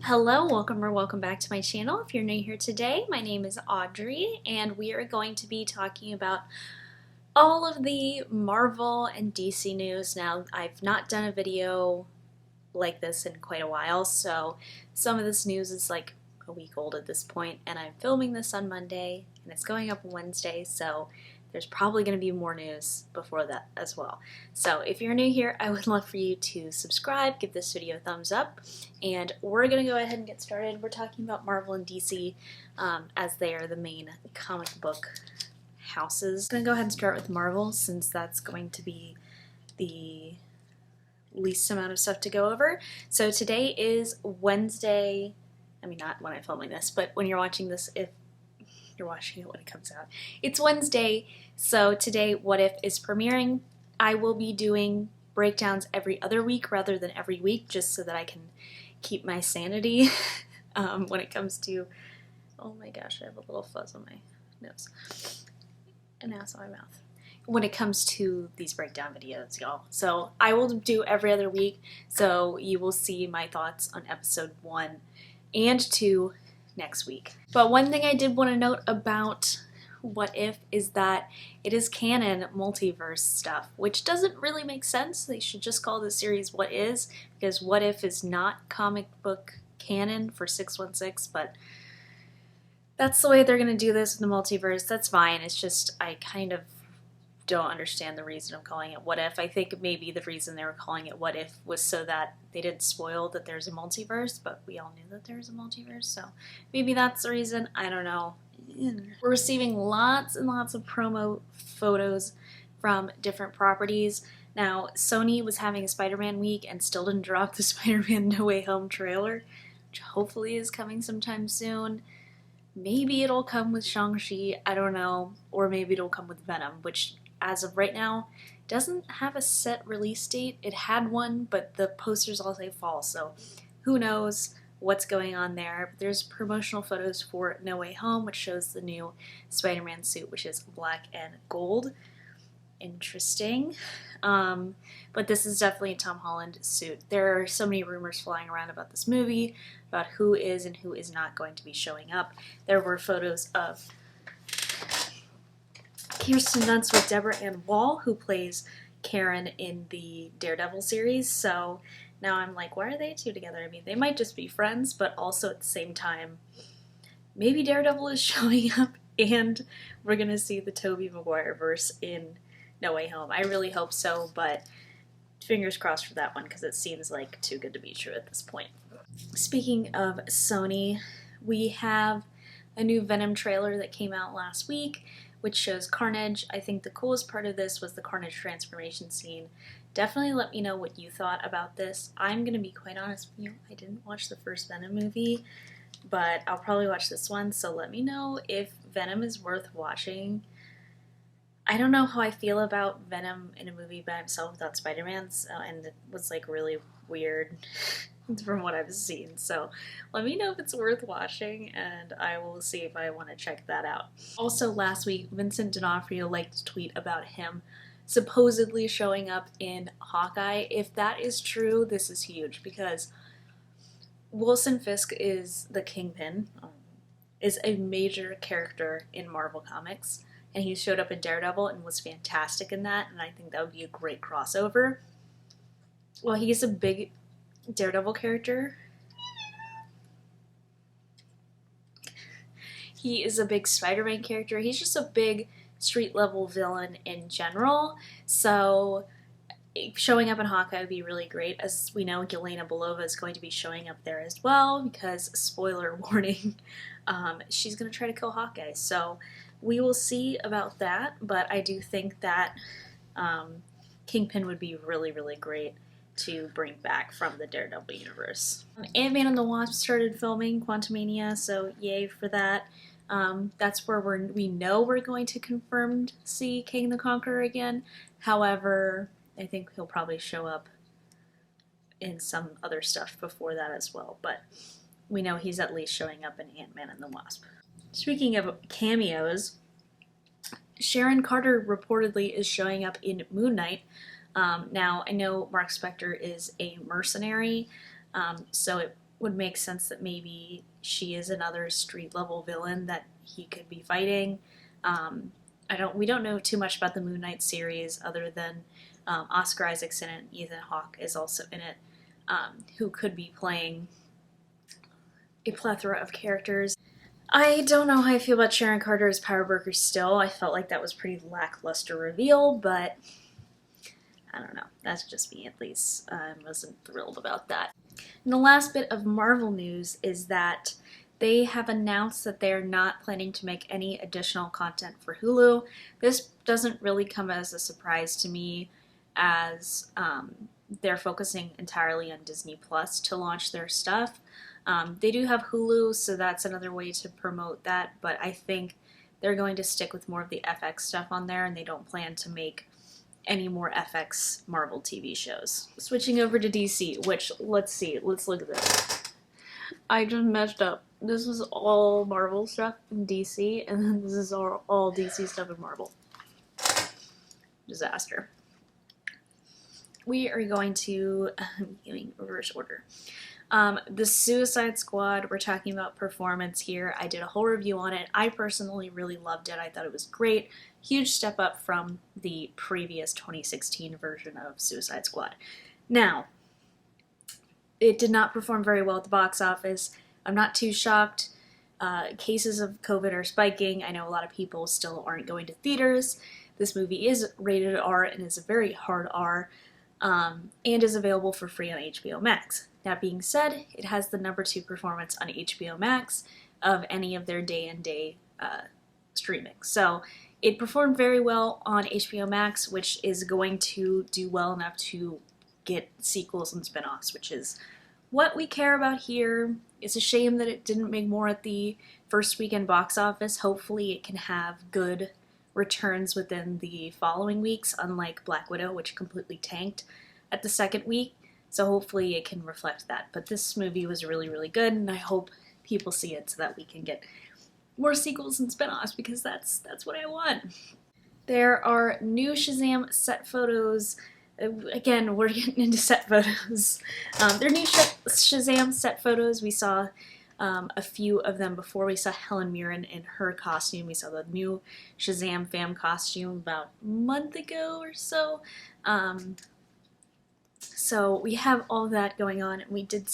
Hello, welcome or welcome back to my channel. If you're new here today, my name is Audrey and we are going to be talking about all of the Marvel and DC news. Now, I've not done a video like this in quite a while, so some of this news is like a week old at this point, and I'm filming this on Monday and it's going up Wednesday, so there's probably going to be more news before that as well. So if you're new here, I would love for you to subscribe, give this video a thumbs up, and we're going to go ahead and get started. We're talking about Marvel and DC as they are the main comic book houses. I'm going to go ahead and start with Marvel since that's going to be the least amount of stuff to go over. So today is Wednesday. I mean, not when I'm filming this, but when you're watching this, if you're watching it when it comes out. It's Wednesday, so today What If is premiering. I will be doing breakdowns every other week rather than every week, just so that I can keep my sanity when it comes to, oh my gosh, I have a little fuzz on my nose, and now it's on my mouth. When it comes to these breakdown videos, y'all. So I will do every other week, so you will see my thoughts on episode 1 and 2 next week. But one thing I did want to note about What If is that it is canon multiverse stuff, which doesn't really make sense. They should just call the series What Is, because What If is not comic book canon for 616, but that's the way they're going to do this in the multiverse. That's fine. It's just I kind of don't understand the reason of calling it What If. I think maybe the reason they were calling it What If was so that they didn't spoil that there's a multiverse, but we all knew that there's a multiverse, so maybe that's the reason. I don't know. We're receiving lots and lots of promo photos from different properties. Now, Sony was having a Spider-Man week and still didn't drop the Spider-Man No Way Home trailer, which hopefully is coming sometime soon. Maybe it'll come with Shang-Chi, I don't know, or maybe it'll come with Venom, which as of right now, doesn't have a set release date. It had one, but the posters all say fall, so who knows what's going on there. There's promotional photos for No Way Home, which shows the new Spider-Man suit, which is black and gold. Interesting. But this is definitely a Tom Holland suit. There are so many rumors flying around about this movie, about who is and who is not going to be showing up. There were photos of Kirsten Dunst with Deborah Ann Wall, who plays Karen in the Daredevil series, so now I'm like, why are they two together? I mean, they might just be friends, but also at the same time, maybe Daredevil is showing up and we're gonna see the Tobey Maguire verse in No Way Home. I really hope so, but fingers crossed for that one because it seems like too good to be true at this point. Speaking of Sony, we have a new Venom trailer that came out last week, which shows Carnage. I think the coolest part of this was the Carnage transformation scene. Definitely let me know what you thought about this. I'm gonna be quite honest with you, I didn't watch the first Venom movie, but I'll probably watch this one, so let me know if Venom is worth watching. I don't know how I feel about Venom in a movie by himself without Spider-Man, and it was like really weird from what I've seen, so let me know if it's worth watching and I will see if I want to check that out. Also last week, Vincent D'Onofrio liked to tweet about him supposedly showing up in Hawkeye. If that is true, this is huge because Wilson Fisk is the Kingpin, is a major character in Marvel Comics, and he showed up in Daredevil and was fantastic in that, and I think that would be a great crossover. Well, he's a big Daredevil character. He is a big Spider-Man character. He's just a big street-level villain in general, so showing up in Hawkeye would be really great. As we know, Yelena Belova is going to be showing up there as well because, spoiler warning, she's going to try to kill Hawkeye, so we will see about that, but I do think that Kingpin would be really, really great to bring back from the Daredevil universe. AntMan and the Wasp started filming Quantumania, so yay for that. That's where we know we're going to confirmed see King the Conqueror again. However, I think he'll probably show up in some other stuff before that as well, but we know he's at least showing up in Ant-Man and the Wasp. Speaking of cameos, Sharon Carter reportedly is showing up in Moon Knight. Now, I know Mark Spector is a mercenary, so it would make sense that maybe she is another street level villain that he could be fighting. We don't know too much about the Moon Knight series other than Oscar Isaac's in it, Ethan Hawke is also in it, who could be playing a plethora of characters. I don't know how I feel about Sharon Carter as Power Broker still. I felt like that was pretty lackluster reveal, but I don't know. That's just me, at least. I wasn't thrilled about that. And the last bit of Marvel news is that they have announced that they're not planning to make any additional content for Hulu. This doesn't really come as a surprise to me, as they're focusing entirely on Disney Plus to launch their stuff. They do have Hulu, so that's another way to promote that, but I think they're going to stick with more of the FX stuff on there, and they don't plan to make any more FX Marvel TV shows. Switching over to DC, which, let's look at this. I just messed up. This is all Marvel stuff in DC, and then this is all DC stuff in Marvel. Disaster. We are going to, reverse order. The Suicide Squad, we're talking about performance here. I did a whole review on it. I personally really loved it. I thought it was great. Huge step up from the previous 2016 version of Suicide Squad. Now, it did not perform very well at the box office. I'm not too shocked. Cases of COVID are spiking. I know a lot of people still aren't going to theaters. This movie is rated R and is a very hard R, and is available for free on HBO Max. That being said, it has the #2 performance on HBO Max of any of their day-and-day streaming. So it performed very well on HBO Max, which is going to do well enough to get sequels and spin-offs, which is what we care about here. It's a shame that it didn't make more at the first weekend box office. Hopefully it can have good returns within the following weeks, unlike Black Widow, which completely tanked at the second week. So hopefully it can reflect that. But this movie was really, really good, and I hope people see it so that we can get more sequels and spin-offs, because that's what I want. There are new Shazam set photos. Again, we're getting into set photos. There are new Shazam set photos. We saw a few of them before. We saw Helen Mirren in her costume. We saw the new Shazam fam costume about a month ago or so. So we have all that going on, and we did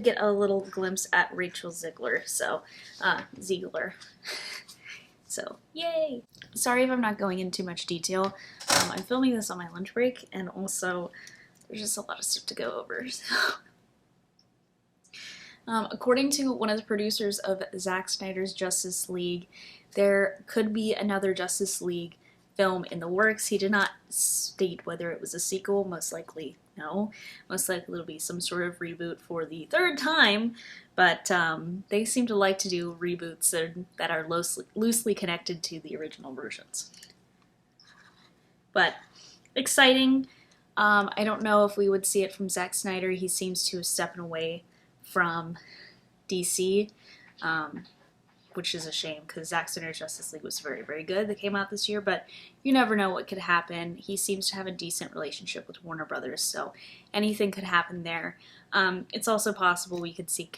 get a little glimpse at Rachel Ziegler. So, Ziegler. So, yay! Sorry if I'm not going into too much detail. I'm filming this on my lunch break, and also there's just a lot of stuff to go over. So. According to one of the producers of Zack Snyder's Justice League, there could be another Justice League film in the works. He did not state whether it was a sequel. Most likely no. Most likely it'll be some sort of reboot for the third time, but they seem to like to do reboots that are loosely connected to the original versions. But exciting. I don't know if we would see it from Zack Snyder. He seems to have stepped away from DC, which is a shame, because Zack Snyder's Justice League was very, very good. That came out this year, but you never know what could happen. He seems to have a decent relationship with Warner Brothers, so anything could happen there. It's also possible we could see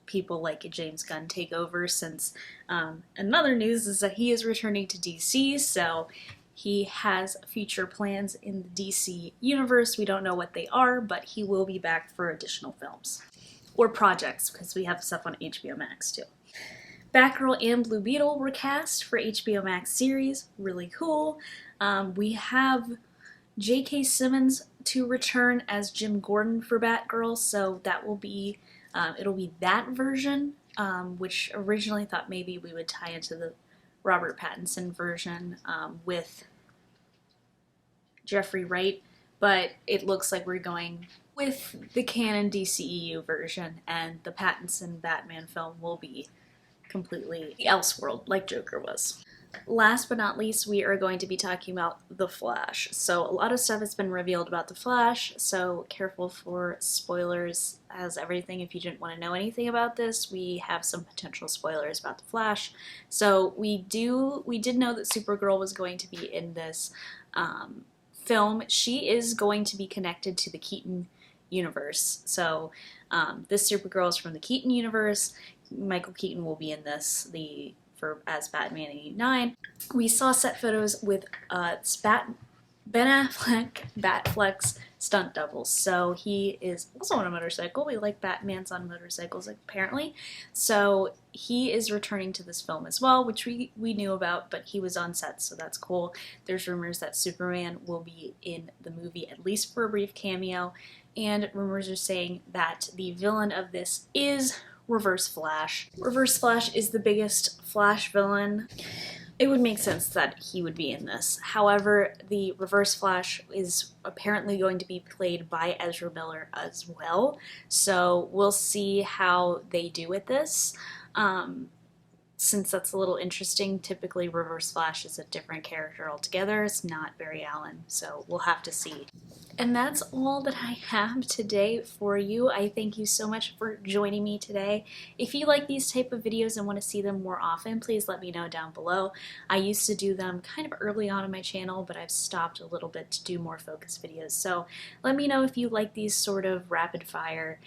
people like James Gunn take over, since another news is that he is returning to DC, so he has future plans in the DC universe. We don't know what they are, but he will be back for additional films. Or projects, because we have stuff on HBO Max too. Batgirl and Blue Beetle were cast for HBO Max series. Really cool. We have J.K. Simmons to return as Jim Gordon for Batgirl, so that will be, it'll be that version, which originally thought maybe we would tie into the Robert Pattinson version with Jeffrey Wright, but it looks like we're going with the canon DCEU version, and the Pattinson Batman film will be completely Elseworld, like Joker was. Last but not least, we are going to be talking about The Flash. So a lot of stuff has been revealed about The Flash, so careful for spoilers as everything. If you didn't want to know anything about this, we have some potential spoilers about The Flash. So we did know that Supergirl was going to be in this film. She is going to be connected to the Keaton universe. So this Supergirl is from the Keaton universe. Michael Keaton will be in this as Batman 89. We saw set photos with Ben Affleck, Batfleck's stunt double. So he is also on a motorcycle. We like Batman's on motorcycles apparently. So he is returning to this film as well, which we knew about, but he was on set, so that's cool. There's rumors that Superman will be in the movie at least for a brief cameo, and rumors are saying that the villain of this is Reverse Flash. Reverse Flash is the biggest Flash villain. It would make sense that he would be in this. However, the Reverse Flash is apparently going to be played by Ezra Miller as well, so we'll see how they do with this. Since that's a little interesting, typically Reverse Flash is a different character altogether. It's not Barry Allen, so we'll have to see. And that's all that I have today for you. I thank you so much for joining me today. If you like these type of videos and want to see them more often, please let me know down below. I used to do them kind of early on my channel, but I've stopped a little bit to do more focused videos. So let me know if you like these sort of rapid fire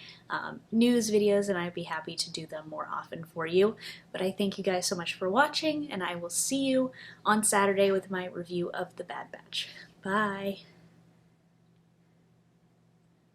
news videos, and I'd be happy to do them more often for you. But I thank you guys so much for watching, and I will see you on Saturday with my review of The Bad Batch. Bye!